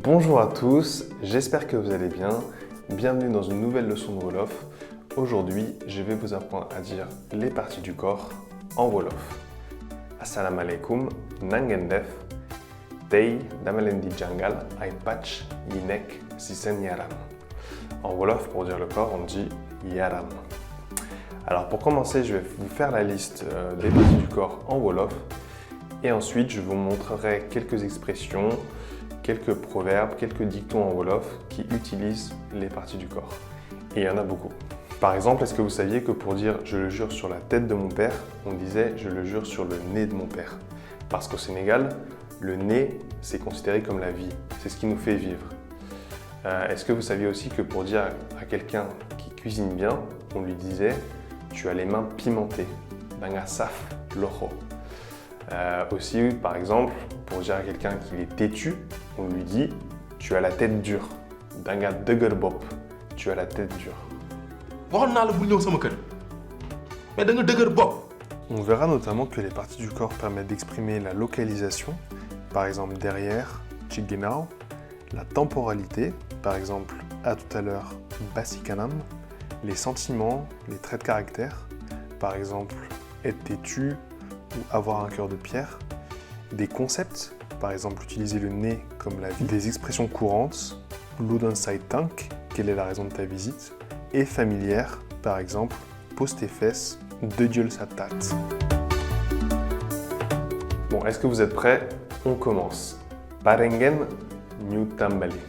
Bonjour à tous, j'espère que vous allez bien. Bienvenue dans une nouvelle leçon de Wolof. Aujourd'hui, je vais vous apprendre à dire les parties du corps en Wolof. Assalamu alaikum, nangen def, tey dama leen di jàngal ay pàcc yi nekk ci seen yaram. En Wolof, pour dire le corps, on dit yaram. Alors pour commencer, je vais vous faire la liste des parties du corps en Wolof et ensuite je vous montrerai quelques expressions, quelques proverbes, quelques dictons en Wolof qui utilisent les parties du corps. Et il y en a beaucoup. Par exemple, est-ce que vous saviez que pour dire « je le jure sur la tête de mon père », on disait « je le jure sur le nez de mon père ». Parce qu'au Sénégal, le nez, c'est considéré comme la vie, c'est ce qui nous fait vivre. Est-ce que vous saviez aussi que pour dire à quelqu'un qui cuisine bien, on lui disait « tu as les mains pimentées », « danga saf lojo ». Aussi, par exemple, pour dire à quelqu'un qu'il est têtu, on lui dit « tu as la tête dure », « danga dëgër bopp », « tu as la tête dure ». On verra notamment que les parties du corps permettent d'exprimer la localisation, par exemple derrière, chiginao, la temporalité, par exemple à tout à l'heure, basikanam, les sentiments, les traits de caractère, par exemple être têtu ou avoir un cœur de pierre, des concepts, par exemple utiliser le nez comme la vie, des expressions courantes, l'udon sai tank, quelle est la raison de ta visite, et familières, par exemple pose tes fesses, de gueule sa tate. Bon, est-ce que vous êtes prêts? On commence. Parengen ñu tàmbali.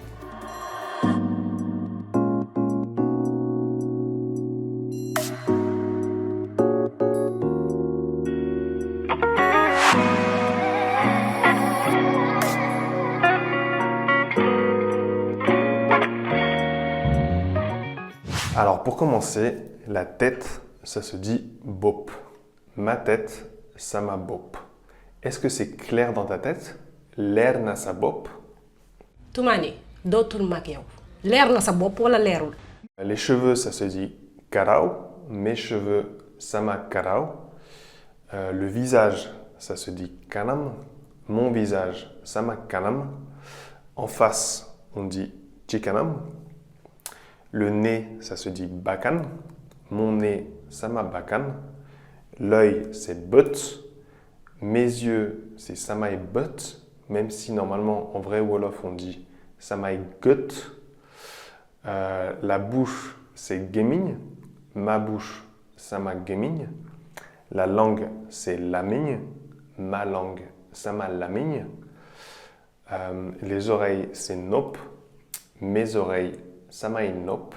Alors pour commencer, la tête, ça se dit bop. Ma tête, sama bop. Est-ce que c'est clair dans ta tête? Leer na sa bop? Toumani, dootul mag yow. Leer na sa bopp wala leerul? Les cheveux, ça se dit karao. Mes cheveux, sama karao. Le visage, ça se dit kanam. Mon visage, sama kanam. En face, on dit chikanam. Le nez, ça se dit bakan. Mon nez, sama bakan. L'œil, c'est but. Mes yeux, c'est samay but. Même si normalement, en vrai Wolof, on dit samay gut. La bouche, c'est géming. Ma bouche, sama géming. La langue, c'est lamigne. Ma langue, sama lamigne. Les oreilles, c'est nop. Mes oreilles, samay nop.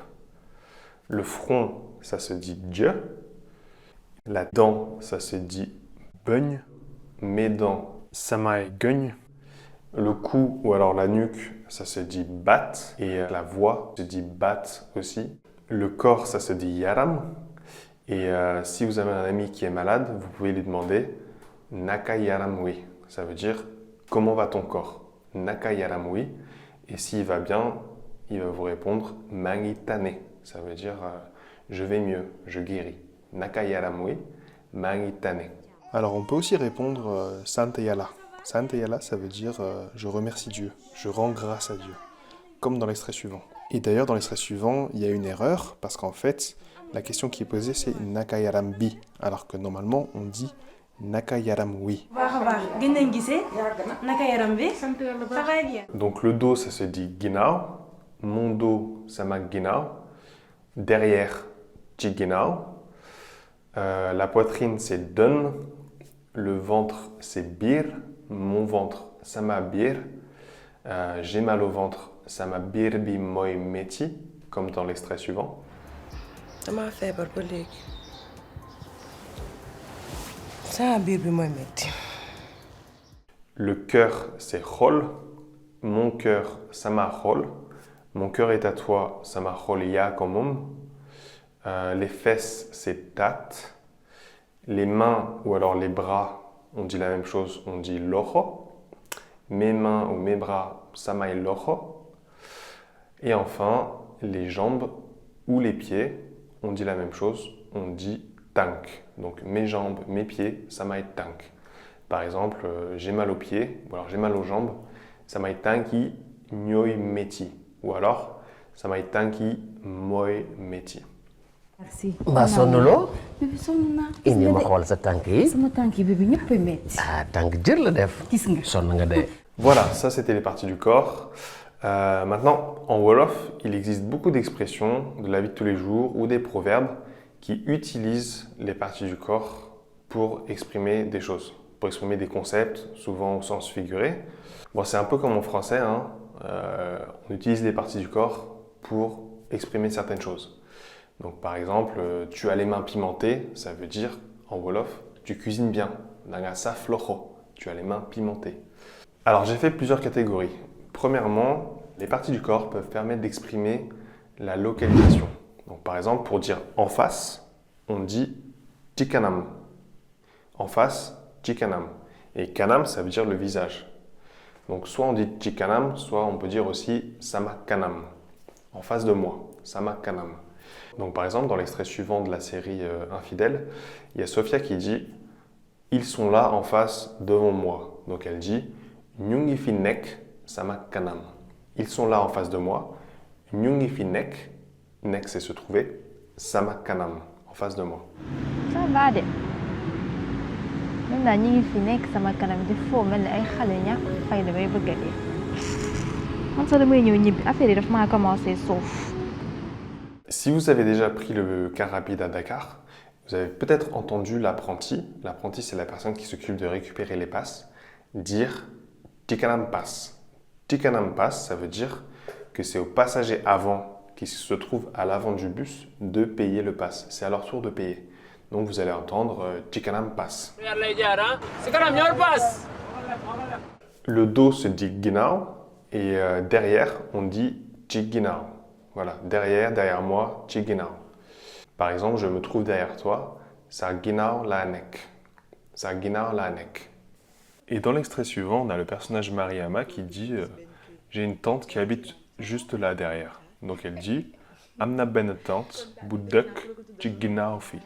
Le front, ça se dit dje. La dent, ça se dit beugne. Mes dents, samay gugne. Le cou ou alors la nuque, ça se dit bat. Et la voix se dit bat aussi. Le corps, ça se dit yaram. Et si vous avez un ami qui est malade, vous pouvez lui demander naka yaram oui. Ça veut dire comment va ton corps? Naka yaram oui. Et s'il va bien, il va vous répondre mangi tane. Ça veut dire je vais mieux, je guéris. Naka yaram oui, mangi tane. Alors on peut aussi répondre Sante Yala. Sante Yala, ça veut dire je remercie Dieu, je rends grâce à Dieu, comme dans l'extrait suivant. Et d'ailleurs, dans l'extrait suivant, il y a une erreur, parce qu'en fait, la question qui est posée, c'est Naka Yaram Bi, alors que normalement, on dit Naka Yaram Oui. Donc le dos, ça se dit Ginao. Mon dos, sama Ginao. Derrière, Chiginao. La poitrine, c'est Dun. Le ventre, c'est Bir. Mon ventre, sama Bir. J'ai mal au ventre, sama birbi moi meti, comme dans l'extrait suivant. Dama feebar ba léegi sama biir bi mooy metti. Le cœur, c'est Khol. Mon cœur, sama Khol. Mon cœur est à toi, sama Khol ya komum. Les fesses, c'est Tat. Les mains ou alors les bras, on dit la même chose, on dit Lojo. Mes mains ou mes bras, samay Lojo. Et enfin, les jambes ou les pieds, on dit la même chose, on dit Tank. Donc mes jambes, mes pieds, samay Tank. Par exemple, j'ai mal aux pieds, ou alors j'ai mal aux jambes, samay tanki ñoy meti. Ou alors, samay tanki moy meti. merci. mbaa sonnuloo. bébé sonn naa. indi ma xool sa tànk yi. sama tànk yi bébé ñëpp a metti. ah tànk jër la def. gis nga. sonn nga de. Voilà, ça c'était les parties du corps. Maintenant, en Wolof, il existe beaucoup d'expressions de la vie de tous les jours ou des proverbes qui utilisent les parties du corps pour exprimer des choses, pour exprimer des concepts, souvent au sens figuré. Bon, c'est un peu comme en français, hein. On utilise les parties du corps pour exprimer certaines choses. Donc par exemple, tu as les mains pimentées, ça veut dire en Wolof, tu cuisines bien. Nanga saf locho, tu as les mains pimentées. Alors j'ai fait plusieurs catégories. Premièrement, les parties du corps peuvent permettre d'exprimer la localisation. Donc par exemple, pour dire en face, on dit chikanam. En face, chikanam. Et kanam, ça veut dire le visage. Donc soit on dit chikanam, soit on peut dire aussi sama kanam. En face de moi, sama kanam. Donc par exemple, dans l'extrait suivant de la série Infidèle, il y a Sophia qui dit « Ils sont là en face devant moi ». Donc elle dit « Nyungi fi nek sama kanam ». Ils sont là en face de moi. Nyungi fi nek, nek c'est se trouver, sama kanam, en face de moi. Ça va de même naa ñi ngi fi nekk sama kanam di foo mel ni ay xale ñàkk fay damay bëgg a dee man sax damay ñëw ñibbi affaire yi daf maa commencé suuf. Si vous avez déjà pris le car rapide à Dakar, vous avez peut-être entendu l'apprenti. L'apprenti, c'est la personne qui s'occupe de récupérer les passes, dire Tikanam pass. Tikanam pass, ça veut dire que c'est aux passagers avant, qui se trouvent à l'avant du bus, de payer le pass. C'est à leur tour de payer. Donc vous allez entendre Tikanam pass. Le dos se dit Ginao et derrière, on dit Chiginao. Voilà, derrière moi, Chiginao. Par exemple, je me trouve derrière toi, Sarginao Lanek. Sarginao Lanek. Et dans l'extrait suivant, on a le personnage Mariama qui dit j'ai une tante qui habite juste là derrière. Donc elle dit Amna ben tante, Boudek, Chiginao fi.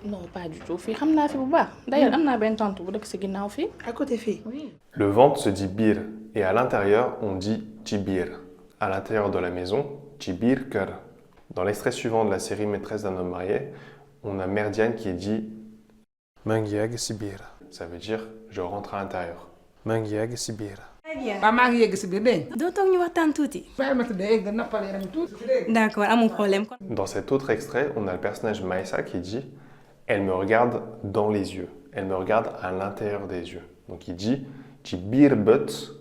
Non, pas du tout. Fii xam naa fi bu baax. D'ailleurs, am naa benn tante bu dëkk si ginnaaw fii. À côté fille. Oui. Le ventre se dit bir et à l'intérieur, on dit Chibir. À l'intérieur de la maison, Chibir Ker. Dans l'extrait suivant de la série Maîtresse d'un homme marié, on a Merdiane qui dit Mangiag Sibir. Ça veut dire je rentre à l'intérieur. Mangiag Sibir. waaw maa ngi yegg si biir dégg nga. doo toog ñu waxtaan tuuti. bàyyi ma tëdd egg nappal yaram tuuti. D'accord, amul problème. Dans cet autre extrait, on a le personnage Maïsa qui dit elle me regarde dans les yeux. Elle me regarde à l'intérieur des yeux. Donc il dit Chibir but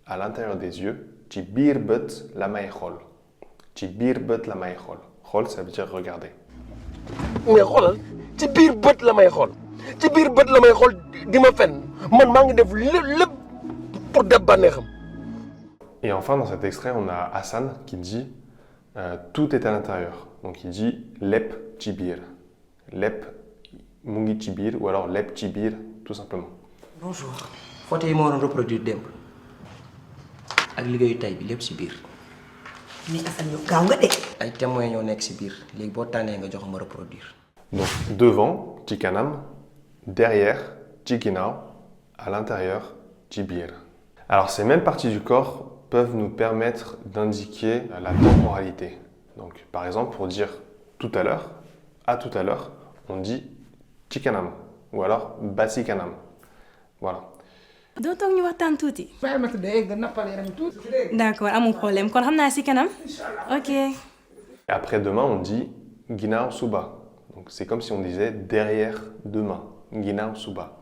à l'intérieur des yeux. Chibir but la maïchol. Chibir but la maïchol. Chol, ça veut dire regarder. mais xoolal ci biir bët la may xool ci biir bët la may xool di ma fen man maa ngi def lépp pour def bànneexam. Et enfin, dans cet extrait, on a Hassan qui dit tout est à l'intérieur. Donc il dit lep chibir. Lep mungi chibir ou alors lep chibir, tout simplement. Bonjour. Photo yi moo doon reproduire démb ak liggéeyu tay bi lépp si biir. mais Assane yow gaaw nga de. ay témoins ñoo nekk si biir léegi boo tànnee nga jox ma reproduire. Donc devant, chikanam, derrière, chikinao, à l'intérieur, chibir. Alors ces mêmes parties du corps peuvent nous permettre d'indiquer la temporalité. Donc par exemple, pour dire tout à l'heure, à tout à l'heure, on dit chikanam ou alors basikanam. Voilà. doo toog ñu waxtaan tuuti. bàyyi ma tëdd egg nappal yaram tuuti. D'accord, amul problème kon xam naa si kanam. Ok. Et après demain, on dit ginao suba. Donc c'est comme si on disait derrière demain, ginao suba.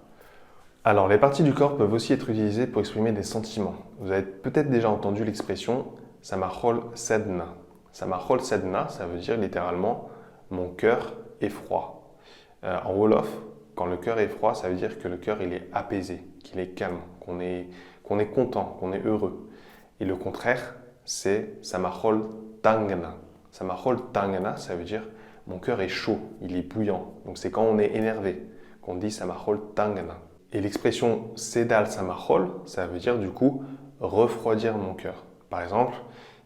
Alors les parties du corps peuvent aussi être utilisées pour exprimer des sentiments. Vous avez peut-être déjà entendu l'expression samachol sedna. Samachol sedna, ça veut dire littéralement mon cœur est froid. En Wolof, quand le cœur est froid, ça veut dire que le cœur il est apaisé, qu'il est calme, qu'on est content, qu'on est heureux. Et le contraire, c'est samachol tangana. Samachol tangana, ça veut dire mon cœur est chaud, il est bouillant. Donc c'est quand on est énervé qu'on dit samachol tangana. Et l'expression sedal samachol, ça veut dire du coup refroidir mon cœur. Par exemple,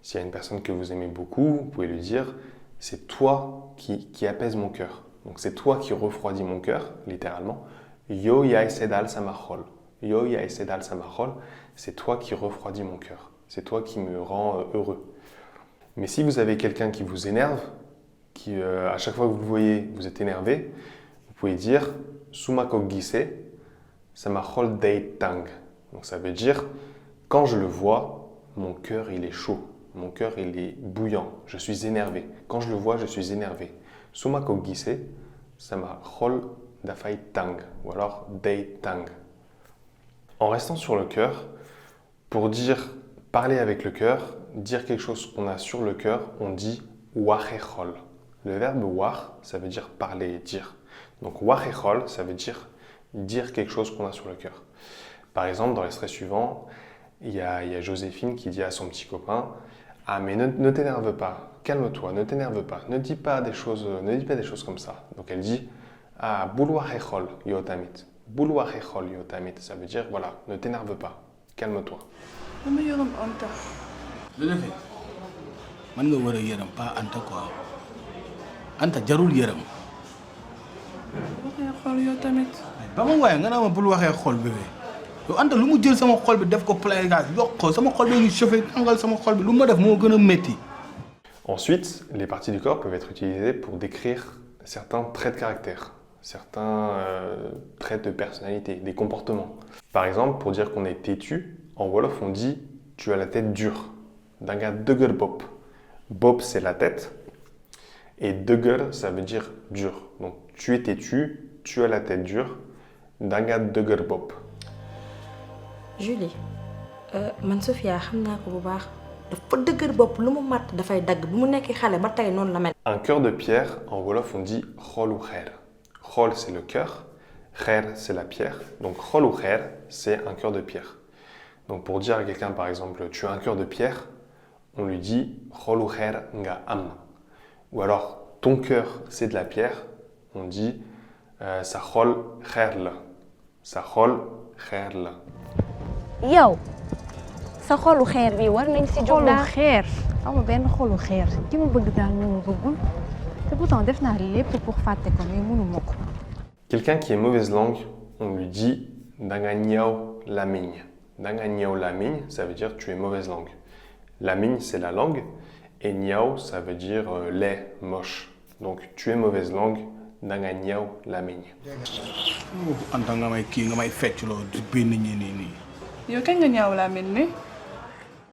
s'il y a une personne que vous aimez beaucoup, vous pouvez lui dire c'est toi qui apaise mon cœur. Donc c'est toi qui refroidis mon cœur, littéralement. Yo yai sedal samachol. Yo yai sedal samachol, c'est toi qui refroidis mon cœur. C'est toi qui me rends heureux. Mais si vous avez quelqu'un qui vous énerve, qui à chaque fois que vous le voyez, vous êtes énervé, vous pouvez dire Sumako gise, sama hol dei tang. Donc ça veut dire quand je le vois, mon cœur il est chaud, mon cœur il est bouillant, je suis énervé. Quand je le vois, je suis énervé. Sumako gise, sama hol dafai tang, ou alors dei tang. En restant sur le cœur, pour dire parler avec le cœur, dire quelque chose qu'on a sur le cœur, on dit wachechol. Le verbe wach, ça veut dire parler, dire. Donc wachechol, ça veut dire quelque chose qu'on a sur le cœur. Par exemple, dans l'extrait suivant, il y a Joséphine qui dit à son petit copain « Ah mais ne t'énerve pas, calme-toi, ne t'énerve pas, ne dis pas des choses comme ça. » Donc elle dit « Ah, bulwachechol yotamit. Bulwachechol yotamit. » Ça veut dire voilà, ne t'énerve pas, calme-toi. dama yërëm Anta. lu defee man nga war a yërëm pas Anta quoi Anta jarul yërëm. waxee xool yow tamit. ba ma waaye nga naa ma bul waxee xol bébé yow Anta lu mu jël sama xol bi def ko plégage yokk ko sama xol bi ngi chauffé angal sama xol bi lu ma def moo gën a métti. Ensuite, les parties du corps peuvent être utilisées pour décrire certains traits de caractère, certains traits de personnalité, des comportements. Par exemple, pour dire qu'on est têtu, en Wolof, on dit « tu as la tête dure ». Danga dëgër bopp. Bopp, c'est la tête. Et dëgër, ça veut dire dur. Donc, tu es têtu, tu as la tête dure. Danga dëgër bopp. Julie, man Sophia xam naa ko bu baax dafa dëgër bopp lu mu mat dafay dagg bi mu nekkee xale ba tey noonu la mel. Un cœur de pierre, en Wolof, on dit « xolu xeer ». Xol, c'est le cœur. Xeer, c'est la pierre. Donc, xolu xeer, c'est un cœur de pierre. Donc pour dire à quelqu'un par exemple tu as un cœur de pierre, on lui dit xolu xeer nga am. Ou alors ton cœur c'est de la pierre, on dit sa xol xeer la. Sa xol xeer la. yow sa xolu xeer bi war nañ si jóg daal xolu xeer amu benn xolu xeer ki ma bëgg daal ñu ma bëggul te pourtant def naa lépp pour fàtte ko mais mënuma ko. Quelqu'un qui est mauvaise langue, on lui dit danga ñaaw lamiñ. Danga ñaaw lamiñ, ça veut dire tu es mauvaise langue. Lamiñ, c'est la langue, et ñaaw, ça veut dire laid, moche. Donc tu es mauvaise langue, danga ñaaw lamiñ. Anta nga may kii nga may fecc loo di benn ñi nii. yow kañ nga ñaaw laa mel ni.